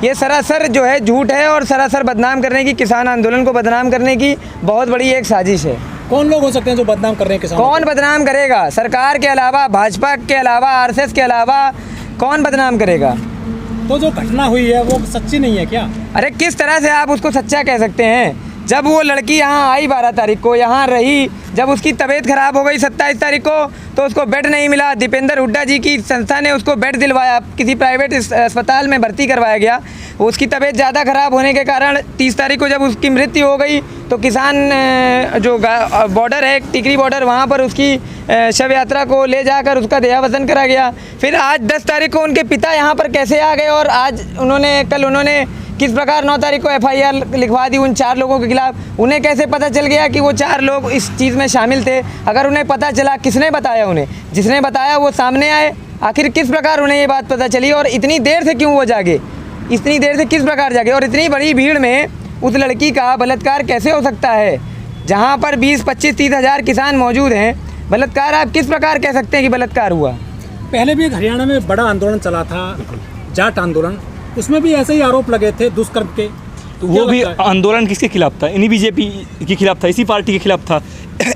ये सरासर जो है झूठ है और सरासर बदनाम करने की, किसान आंदोलन को बदनाम करने की बहुत बड़ी एक साजिश है। कौन लोग हो सकते हैं जो बदनाम कर रहे हैं किसानों कौन बदनाम करेगा? सरकार के अलावा, भाजपा के अलावा, आरएसएस के अलावा कौन बदनाम करेगा? तो जो घटना हुई है वो सच्ची नहीं है क्या? अरे किस तरह से आप उसको सच्चा कह सकते हैं? जब वो लड़की यहाँ आई 12 तारीख को, यहाँ रही, जब उसकी तबीयत ख़राब हो गई 27 तारीख को तो उसको बेड नहीं मिला। दीपेंद्र हुड्डा जी की संस्था ने उसको बेड दिलवाया, किसी प्राइवेट अस्पताल में भर्ती करवाया गया। उसकी तबीयत ज़्यादा ख़राब होने के कारण 30 तारीख को जब उसकी मृत्यु हो गई तो किसान जो बॉर्डर है, टिकरी बॉर्डर, वहाँ पर उसकी शव यात्रा को ले जाकर उसका देहावसन करा गया। फिर आज 10 तारीख को उनके पिता यहाँ पर कैसे आ गए और आज कल उन्होंने किस प्रकार 9 तारीख को FIR लिखवा दी उन 4 लोगों के खिलाफ? उन्हें कैसे पता चल गया कि वो 4 लोग इस चीज़ में शामिल थे? अगर उन्हें पता चला, किसने बताया उन्हें? जिसने बताया वो सामने आए। आखिर किस प्रकार उन्हें ये बात पता चली और इतनी देर से क्यों वो जागे? इतनी देर से किस प्रकार जागे? और इतनी बड़ी भीड़ में उस लड़की का बलात्कार कैसे हो सकता है? जहाँ पर 20, 25, 30 हज़ार किसान मौजूद हैं, बलात्कार आप किस प्रकार कह सकते हैं कि बलात्कार हुआ? पहले भी एक हरियाणा में बड़ा आंदोलन चला था, जाट आंदोलन, उसमें भी ऐसे ही आरोप लगे थे दुष्कर्म के। तो वो भी आंदोलन किसके खिलाफ था? इन्हीं बीजेपी के खिलाफ था, इसी पार्टी के खिलाफ था,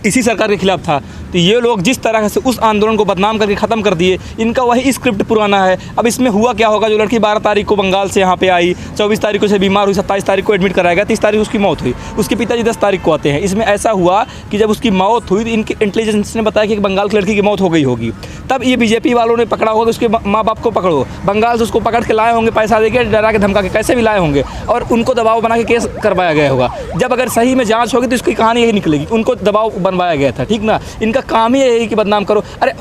इसी सरकार के खिलाफ था। तो ये लोग जिस तरह से उस आंदोलन को बदनाम करके ख़त्म कर दिए, इनका वही स्क्रिप्ट पुराना है। अब इसमें हुआ क्या होगा? जो लड़की 12 तारीख को बंगाल से यहाँ पे आई, 24 तारीख को से बीमार हुई, 27 तारीख को एडमिट कराया गया, 30 तारीख को उसकी मौत हुई। उसके पिताजी 10 तारीख को आते हैं। इसमें ऐसा हुआ कि जब उसकी मौत हुई तो इनके इंटेलिजेंस ने बताया कि एक बंगाल की लड़की की मौत हो गई होगी। तब ये बीजेपी वालों ने पकड़ा होगा, उसके माँ बाप को पकड़ो, बंगाल से उसको पकड़ के लाए होंगे, पैसा देके, डरा के धमका के, कैसे भी लाए होंगे और उनको दबाव बना के केस करवाया गया होगा। जब अगर सही में जाँच होगी तो इसकी कहानी यही निकलेगी, उनको दबाव बनवाया गया था, ठीक ना? इनका काम ही यही कि बदनाम करो। अरे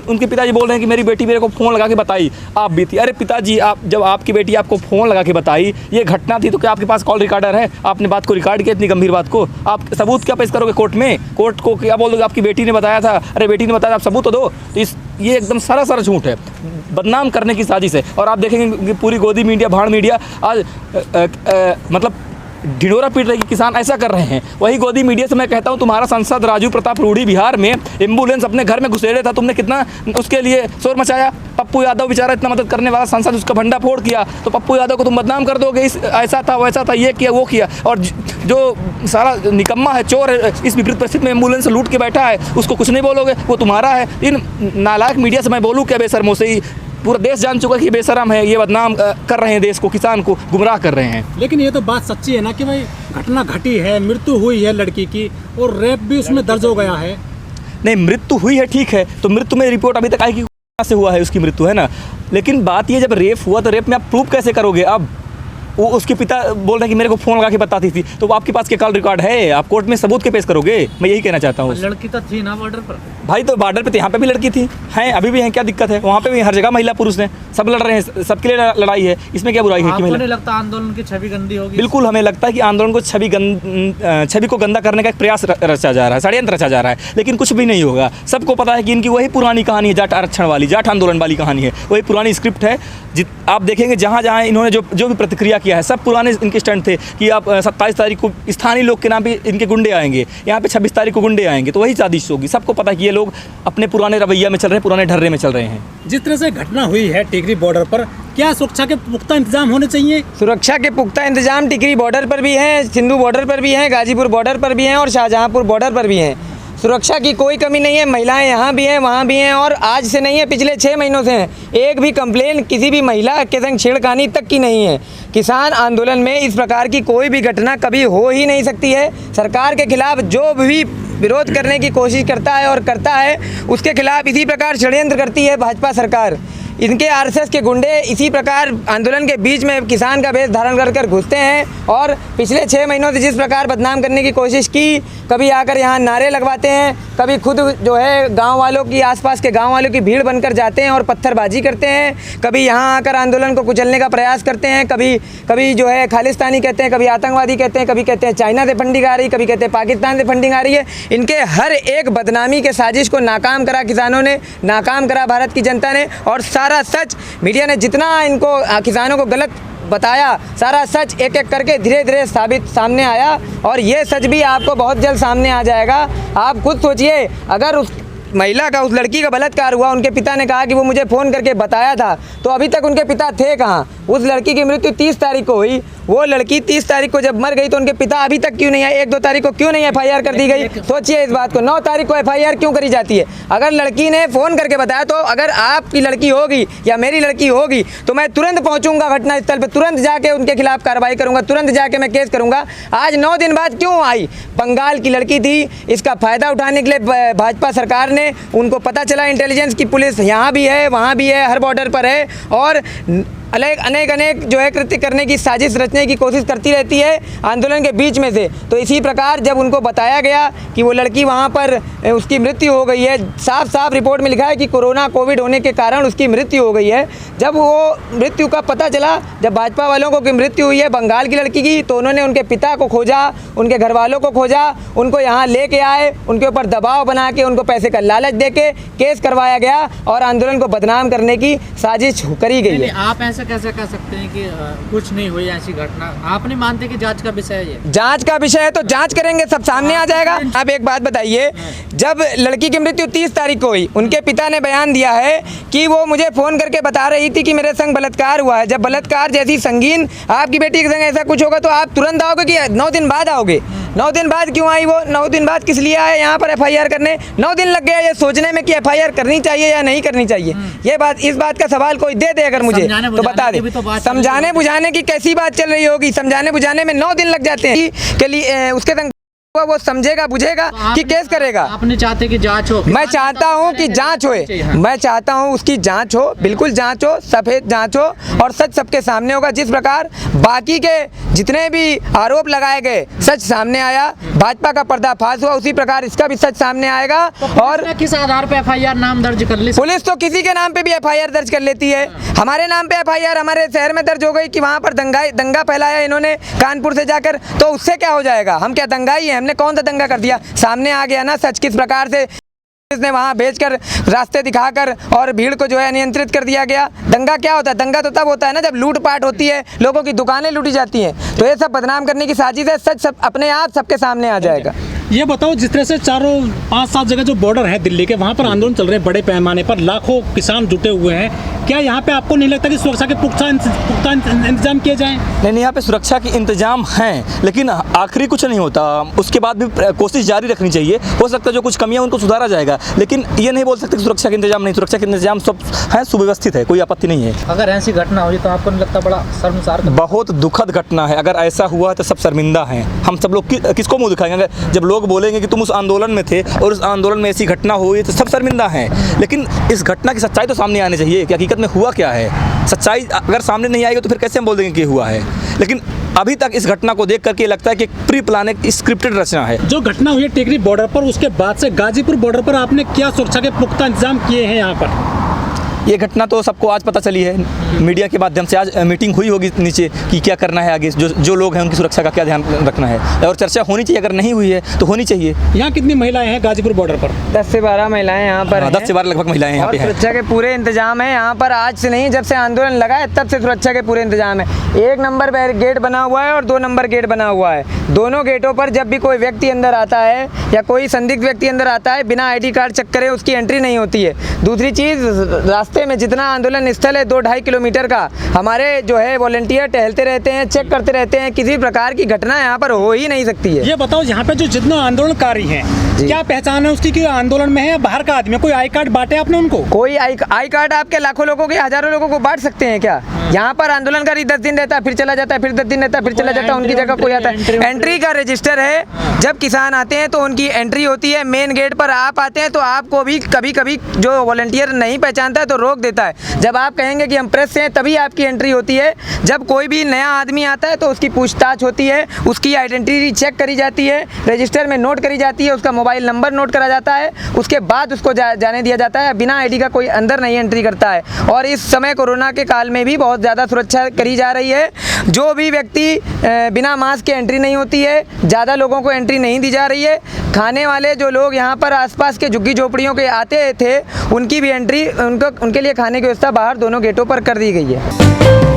उनके पिताजी बोल रहे हैं कि मेरी बेटी मेरे को फ़ोन लगा के बताई, आप भी थी। अरे पिताजी, आप जब आपकी बेटी आपको फ़ोन लगा के बताई, ये घटना थी, तो क्या आपके पास कॉल रिकॉर्डर है? आपने बात को रिकॉर्ड किया, इतनी गंभीर बात को आप सबूत क्या पेश करोगे कोर्ट में? कोर्ट को क्या बोल दोगे? आपकी बेटी ने बताया था। अरे बेटी ने बताया, आप सबूत तो दो। तो ये एकदम सरासर झूठ है, बदनाम करने की साजिश है। और आप देखेंगे कि पूरी गोदी मीडिया, भाड़ मीडिया आज मतलब ढिंढोरा पीट रहे कि किसान ऐसा कर रहे हैं। वही गोदी मीडिया से मैं कहता हूं, तुम्हारा सांसद राजू प्रताप रूढ़ी बिहार में एम्बुलेंस अपने घर में घुसेड़े था, तुमने कितना उसके लिए शोर मचाया। पप्पू यादव बेचारा इतना मदद करने वाला सांसद, उसका भंडा फोड़ किया, तो पप्पू यादव को तुम बदनाम कर दोगे, इस ऐसा था, वैसा था, ये किया, वो किया। और जो सारा निकम्मा है, चोर है, इस विपरीत परिस्थिति में एम्बुलेंस लूट के बैठा है, उसको कुछ नहीं बोलोगे, वो तुम्हारा है। इन नालायक मीडिया से मैं बोलूँ क्या? बेशर्मों से ही पूरा देश जान चुका है कि ये बेशरम है, ये बदनाम कर रहे हैं, देश को, किसान को गुमराह कर रहे हैं। लेकिन ये तो बात सच्ची है ना कि भाई घटना घटी है, मृत्यु हुई है लड़की की और रेप भी उसमें दर्ज हो गया है। नहीं, मृत्यु हुई है, ठीक है, तो मृत्यु में रिपोर्ट अभी तक आई कि कहाँ से हुआ है उसकी मृत्यु, है ना? लेकिन बात ये, जब रेप हुआ तो रेप में आप प्रूफ कैसे करोगे? अब वो उसके पिता बोल रहे हैं कि मेरे को फ़ोन लगा के बताती थी, तो आपके पास क्या कॉल रिकॉर्ड है? आप कोर्ट में सबूत के पेश करोगे? मैं यही कहना चाहता हूँ। लड़की तो थी ना बॉर्डर पर भाई, तो बॉर्डर पे तो यहाँ पे भी लड़की थी, हैं, अभी भी हैं, क्या दिक्कत है? वहाँ पे भी हर जगह महिला पुरुष हैं, सब लड़ रहे हैं, सबके लिए लड़ाई है, इसमें क्या बुराई है? कि नहीं लगता आंदोलन की छवि गंदी होगी? बिल्कुल, हमें लगता है कि आंदोलन को छवि को गंदा करने का एक प्रयास रचा जा रहा है, षड्यंत्र रचा जा रहा है, लेकिन कुछ भी नहीं होगा। सबको पता है कि इनकी वही पुरानी कहानी है, जाट आरक्षण वाली, जाट आंदोलन वाली कहानी है, वही पुरानी स्क्रिप्ट है। आप देखेंगे जहाँ जहाँ इन्होंने जो भी प्रतिक्रिया किया है, सब पुराने इनके स्टंट थे कि आप 27 तारीख को स्थानीय लोग के नाम पे इनके गुंडे आएंगे, यहाँ पे 26 तारीख को गुंडे आएंगे, तो वही साजिश होगी। सबको पता है कि ये लोग अपने पुराने रवैया में चल रहे हैं, पुराने ढर्रे में चल रहे हैं। जिस तरह से घटना हुई है टिकरी बॉर्डर पर, क्या सुरक्षा के पुख्ता इंतजाम होने चाहिए? सुरक्षा के पुख्ता इंतजाम टिकरी बॉर्डर पर भी हैं, सिंधु बॉर्डर पर भी हैं, गाजीपुर बॉर्डर पर भी हैं और शाहजहाँपुर बॉर्डर पर भी हैं। सुरक्षा की कोई कमी नहीं है। महिलाएं यहाँ भी हैं, वहाँ भी हैं, और आज से नहीं है, पिछले 6 महीनों से हैं। एक भी कंप्लेन किसी भी महिला के संग छेड़खानी तक की नहीं है। किसान आंदोलन में इस प्रकार की कोई भी घटना कभी हो ही नहीं सकती है। सरकार के खिलाफ जो भी विरोध करने की कोशिश करता है और करता है, उसके खिलाफ इसी प्रकार षड्यंत्र करती है भाजपा सरकार। इनके आरएसएस के गुंडे इसी प्रकार आंदोलन के बीच में किसान का वेश धारण कर घुसते हैं और पिछले 6 महीनों से जिस प्रकार बदनाम करने की कोशिश की, कभी आकर यहाँ नारे लगवाते हैं, कभी खुद जो है गांव वालों की, आसपास के गांव वालों की भीड़ बनकर जाते हैं और पत्थरबाजी करते हैं, कभी यहाँ आकर आंदोलन को कुचलने का प्रयास करते हैं, कभी जो है खालिस्तानी कहते हैं, कभी आतंकवादी कहते हैं, कभी कहते हैं चाइना से फंडिंग आ रही, कभी कहते हैं पाकिस्तान से फंडिंग आ रही है। इनके हर एक बदनामी के साजिश को नाकाम करा किसानों ने, नाकाम करा भारत की जनता ने, और सारा सच मीडिया ने जितना इनको किसानों को गलत बताया, सारा सच एक एक करके धीरे धीरे सामने आया और ये सच भी आपको बहुत जल्द सामने आ जाएगा। आप खुद सोचिए, अगर उस महिला का, उस लड़की का बलात्कार हुआ, उनके पिता ने कहा कि वो मुझे फ़ोन करके बताया था, तो अभी तक उनके पिता थे कहाँ? उस लड़की की मृत्यु 30 तारीख को हुई, वो लड़की 30 तारीख को जब मर गई तो उनके पिता अभी तक क्यों नहीं आए? 1-2 तारीख को क्यों नहीं FIR कर दी गई? सोचिए इस बात को। 9 तारीख को FIR क्यों करी जाती है? अगर लड़की ने फ़ोन करके बताया, तो अगर आपकी लड़की होगी या मेरी लड़की होगी तो मैं तुरंत पहुंचूंगा घटनास्थल पे, तुरंत जाके उनके खिलाफ कार्रवाई करूंगा, तुरंत जाके मैं केस करूंगा। आज 9 दिन बाद क्यों आई? बंगाल की लड़की थी, इसका फ़ायदा उठाने के लिए भाजपा सरकार ने, उनको पता चला इंटेलिजेंस की पुलिस यहाँ भी है, वहाँ भी है, हर बॉर्डर पर है, और अनेक जो है कृत्य करने की साजिश रचने की कोशिश करती रहती है आंदोलन के बीच में से। तो इसी प्रकार जब उनको बताया गया कि वो लड़की वहाँ पर उसकी मृत्यु हो गई है, साफ साफ रिपोर्ट में लिखा है कि कोविड होने के कारण उसकी मृत्यु हो गई है। जब वो मृत्यु का पता चला, जब भाजपा वालों को कि मृत्यु हुई है बंगाल की लड़की की, तो उन्होंने उनके पिता को खोजा, उनके घर वालों को खोजा, उनको यहाँ लेके आए, उनके ऊपर दबाव बना के, उनको पैसे का लालच दे के केस करवाया गया और आंदोलन को बदनाम करने की साजिश करी गई है। आप ऐसे कैसे कह सकते हैं कि कुछ नहीं हुई ऐसी घटना? आप नहीं मानते कि जांच का विषय है ये? जांच का विषय है तो जांच करेंगे, सब सामने आ जाएगा। आप एक बात बताइए, जब लड़की की मृत्यु 30 तारीख को हुई, उनके पिता ने बयान दिया है कि वो मुझे फ़ोन करके बता रही थी कि मेरे संग बलात्कार हुआ है। जब बलात्कार जैसी संगीन आपकी बेटी के संग ऐसा कुछ होगा तो आप तुरंत आओगे कि 9 दिन बाद आओगे? 9 दिन बाद क्यों आई वो? 9 दिन बाद किस लिए आए यहाँ पर FIR करने? 9 दिन लग गया ये सोचने में कि FIR करनी चाहिए या नहीं करनी चाहिए। ये बात, इस बात का सवाल कोई दे अगर मुझे तो बता दे। समझाने बुझाने की कैसी बात चल रही होगी? समझाने बुझाने में 9 दिन लग जाते हैं के लिए उसके संग वो समझेगा बुझेगा कि केस करेगा। आपने चाहते कि जांच हो? मैं चाहता हूं कि जांच होए, मैं चाहता हूं उसकी जांच हो, बिल्कुल जांच हो, सफेद जांच हो और सच सबके सामने होगा। जिस प्रकार बाकी के जितने भी आरोप लगाए गए सच सामने आया, भाजपा का पर्दाफाश हुआ, उसी प्रकार इसका भी सच सामने आएगा। और किस आधार पे FIR नाम दर्ज कर ली? पुलिस तो किसी के नाम पे भी FIR दर्ज कर लेती है। हमारे नाम पे FIR हमारे शहर में दर्ज हो गई कि वहाँ पर दंगा फैलाया इन्होंने कानपुर से जाकर, तो उससे क्या हो जाएगा? हम क्या दंगाई हैं? हमने कौन सा दंगा कर दिया? सामने आ गया ना सच, किस प्रकार से ने वहाँ भेजकर रास्ते दिखाकर और भीड़ को जो है नियंत्रित कर दिया गया। दंगा क्या होता है? दंगा तो तब होता है ना जब लूटपाट होती है, लोगों की दुकानें लूटी जाती हैं। तो ये सब बदनाम करने की साजिश है, सच सब अपने आप सबके सामने आ जाएगा। ये बताओ, जिस तरह से चारों 5-7 जगह जो बॉर्डर है दिल्ली के, वहाँ पर आंदोलन चल रहे हैं बड़े पैमाने पर, लाखों किसान जुटे हुए हैं, क्या यहाँ पे आपको नहीं लगता कि सुरक्षा के पुख्ता इंतजाम किए जाएं? नहीं, यहाँ पे सुरक्षा के इंतजाम हैं, लेकिन आखिरी कुछ नहीं होता, उसके बाद भी कोशिश जारी रखनी चाहिए। हो सकता है जो कुछ कमियां उनको सुधारा जाएगा, लेकिन ये नहीं बोल सकते कि सुरक्षा के इंतजाम नहीं। सुरक्षा के इंतजाम सब है, सुव्यवस्थित है, कोई आपत्ति नहीं है। अगर ऐसी घटना हुई तो आपको नहीं लगता बड़ा शर्मसार? बहुत दुखद घटना है। अगर ऐसा हुआ है तो सब शर्मिंदा हैं। हम सब लोग किसको मुँह दिखाएंगे? अगर जब लोग बोलेंगे कि तुम उस आंदोलन में थे और उस आंदोलन में ऐसी घटना हुई तो सब शर्मिंदा हैं। लेकिन इस घटना की सच्चाई तो सामने आनी चाहिए कि हकीकत में हुआ क्या है। सच्चाई अगर सामने नहीं आएगी तो फिर कैसे हम बोल देंगे कि हुआ है? लेकिन अभी तक इस घटना को देख करके लगता है कि प्री प्लानिंग स्क्रिप्टेड रचना है। जो घटना हुई है टिकरी बॉर्डर पर, उसके बाद से गाजीपुर बॉर्डर पर आपने क्या सुरक्षा के पुख्ता इंतजाम किए हैं यहाँ पर? ये घटना तो सबको आज पता चली है, मीडिया के माध्यम से आज मीटिंग हुई होगी नीचे कि क्या करना है आगे, जो लोग हैं उनकी सुरक्षा का क्या ध्यान रखना है, और चर्चा होनी चाहिए। अगर नहीं हुई है तो होनी चाहिए। यहाँ कितनी महिलाएं हैं गाजीपुर बॉर्डर पर? 10 से 12 महिलाएं यहाँ पर 10 से 12 लगभग महिलाएं यहाँ पे हैं। सुरक्षा के पूरे इंतजाम है यहाँ पर। आज से नहीं, जब से आंदोलन लगा है तब से सुरक्षा के पूरे इंतजाम है। 1 नंबर गेट बना हुआ है और 2 नंबर गेट बना हुआ है। दोनों गेटों पर जब भी कोई व्यक्ति अंदर आता है या कोई संदिग्ध व्यक्ति अंदर आता है, बिना ID कार्ड चेक करे उसकी एंट्री नहीं होती है। दूसरी चीज़, रास्ते में जितना आंदोलन स्थल है 2-2.5 किलोमीटर का, हमारे जो है वॉलंटियर टहलते रहते हैं, चेक करते रहते हैं। किसी प्रकार की घटना यहाँ पर हो ही नहीं सकती है। ये बताओ, यहाँ पे जो जितना आंदोलनकारी हैं, क्या पहचान है उसकी कि आंदोलन में है या बाहर का आदमी? कोई आई कार्ड बांटे आपने उनको? कोई आई कार्ड आपके लाखों लोगों के, हजारों लोगों को बांट सकते हैं क्या? यहाँ पर आंदोलनकारी 10 दिन रहता है, फिर चला जाता है, फिर 10 दिन रहता है, फिर चला जाता है, उनकी जगह कोई आता है। एंट्री का रजिस्टर है, जब किसान आते हैं तो उनकी एंट्री होती है। मेन गेट पर आप आते हैं तो आपको भी कभी कभी जो वॉलंटियर नहीं पहचानता है तो रोक देता है। जब आप कहेंगे कि हम प्रेस से हैं तभी आपकी एंट्री होती है। जब कोई भी नया आदमी आता है तो उसकी पूछताछ होती है, उसकी आइडेंटिटी चेक करी जाती है, रजिस्टर में नोट करी जाती है, उसका मोबाइल नंबर नोट करा जाता है, उसके बाद उसको जाने दिया जाता है। बिना ID का कोई अंदर नहीं एंट्री करता है। और इस समय कोरोना के काल में भी बहुत ज़्यादा सुरक्षा करी जा रही है। जो भी व्यक्ति बिना मास्क के एंट्री नहीं होती है, ज़्यादा लोगों को एंट्री नहीं दी जा रही है। खाने वाले जो लोग यहाँ पर आसपास के झुग्गी झोपड़ियों के आते थे, उनकी भी एंट्री, उनके लिए खाने की व्यवस्था बाहर दोनों गेटों पर कर दी गई है।